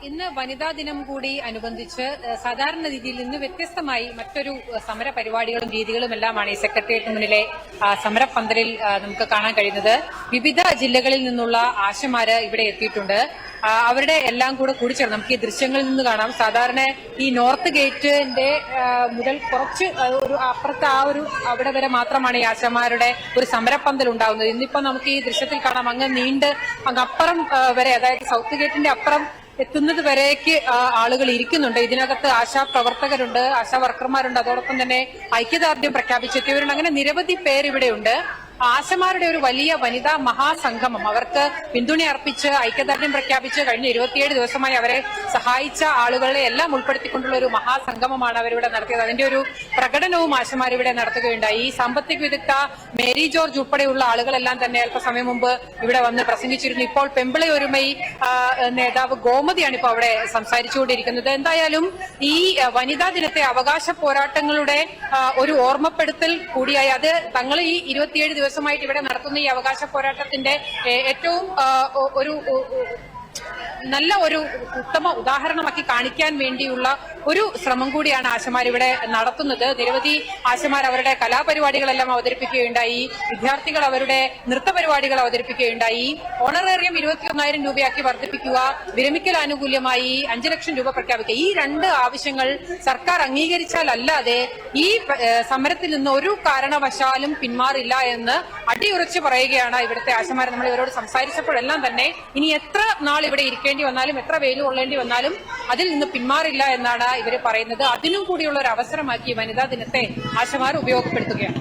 ഇന്ന് വനിതാ ദിനം കൂടി അനുബന്ധിച്ച് സാധാരണ രീതിയിൽ നിന്ന് വ്യത്യസ്തമായി മറ്റൊരു സമര പരിപാടികളും രീതികളും എല്ലാമാണ് ഈ സെക്രട്ടേറിയറ്റ് മുന്നിലെ സമരപ്പന്തലിൽ നമുക്ക് കാണാൻ കഴിയുന്നത്. വിവിധ ജില്ലകളിൽ നിന്നുള്ള ആശമാര് ഇവിടെ എത്തിയിട്ടുണ്ട്. അവരുടെ എല്ലാം കൂടെ കൂടിച്ചേർന്ന് നമുക്ക് ഈ ദൃശ്യങ്ങളിൽ നിന്ന് കാണാം. സാധാരണ ഈ നോർത്ത് ഗേറ്റിന്റെ മുതൽ കുറച്ച് ഒരു അപ്പുറത്ത് അവിടെ വരെ മാത്രമാണ് ഈ ആശമാരുടെ ഒരു സമരപ്പന്തൽ ഉണ്ടാവുന്നത്. ഇന്നിപ്പോ നമുക്ക് ഈ ദൃശ്യത്തിൽ കാണാം, അങ്ങ് നീണ്ട് അങ്ങപ്പുറം വരെ, അതായത് സൗത്ത് ഗേറ്റിന്റെ അപ്പുറം എത്തുന്നത് വരേക്ക് ആളുകൾ ഇരിക്കുന്നുണ്ട്. ഇതിനകത്ത് ആശാ പ്രവർത്തകരുണ്ട്, ആശാ വർക്കർമാരുണ്ട്, അതോടൊപ്പം തന്നെ ഐക്യദാർഢ്യം പ്രഖ്യാപിച്ചെത്തിയവരുണ്ട്. അങ്ങനെ നിരവധി പേരിവിടെയുണ്ട്. ആശമാരുടെ ഒരു വലിയ വനിതാ മഹാസംഗമം, അവർക്ക് പിന്തുണ അർപ്പിച്ച് ഐക്യദാർഢ്യം പ്രഖ്യാപിച്ച് കഴിഞ്ഞ 27 ദിവസമായി അവരെ സഹായിച്ച ആളുകളെ എല്ലാം ഉൾപ്പെടുത്തിക്കൊണ്ടുള്ള ഒരു മഹാസംഗമമാണ് അവരിവിടെ നടത്തിയത്. അതിന്റെ ഒരു പ്രകടനവും ആശമാരിവിടെ നടത്തുകയുണ്ടായി. ഈ സാമ്പത്തിക വിദഗ്ധ മേരി ജോർജ് ഉൾപ്പെടെയുള്ള ആളുകളെല്ലാം തന്നെ അല്പസമയം മുമ്പ് ഇവിടെ വന്ന് പ്രസംഗിച്ചിരുന്നു. ഇപ്പോൾ പെമ്പിളി ഒരുമൈ നേതാവ് ഗോമതിയാണ് ഇപ്പോൾ അവിടെ സംസാരിച്ചുകൊണ്ടിരിക്കുന്നത്. എന്തായാലും ഈ വനിതാ ദിനത്തെ അവകാശ പോരാട്ടങ്ങളുടെ ഒരു ഓർമ്മപ്പെടുത്തൽ കൂടിയായി. അത് തങ്ങൾ ഈ 27 ദിവസമായിട്ട് ഇവിടെ നടത്തുന്ന ഈ അവകാശ പോരാട്ടത്തിന്റെ ഏറ്റവും ഒരു നല്ല ഒരു ഉത്തമ ഉദാഹരണമാക്കി കാണിക്കാൻ വേണ്ടിയുള്ള ഒരു ശ്രമം കൂടിയാണ് ആശമാർ ഇവിടെ നടത്തുന്നത്. നിരവധി ആശമാർ അവരുടെ കലാപരിപാടികളെല്ലാം അവതരിപ്പിക്കുകയുണ്ടായി. വിദ്യാർത്ഥികൾ അവരുടെ നൃത്തപരിപാടികൾ അവതരിപ്പിക്കുകയുണ്ടായി. ഓണറേറിയം 21,000 രൂപയാക്കി വർദ്ധിപ്പിക്കുക, വിരമിക്കൽ ആനുകൂല്യമായി 5 ലക്ഷം രൂപ പ്രഖ്യാപിക്കുക, ഈ രണ്ട് ആവശ്യങ്ങൾ സർക്കാർ അംഗീകരിച്ചാലല്ലാതെ ഈ സമരത്തിൽ നിന്ന് ഒരു കാരണവശാലും പിന്മാറില്ല എന്ന് അടിയുറച്ച് പറയുകയാണ് ഇവിടുത്തെ ആശമാർ. നമ്മൾ ഇവരോട് സംസാരിച്ചപ്പോഴെല്ലാം തന്നെ ഇനി എത്ര നാൾ ഇവിടെ ഇരിക്കേണ്ടി വന്നാലും, എത്ര വെയിൽ കൊള്ളേണ്ടി വന്നാലും അതിൽ നിന്ന് പിന്മാറില്ല എന്നാണ് ഇവർ പറയുന്നത്. അതിനും കൂടിയുള്ള ഒരു അവസരമാക്കി വനിതാ ദിനത്തെ ആശമാർ ഉപയോഗപ്പെടുത്തുകയാണ്.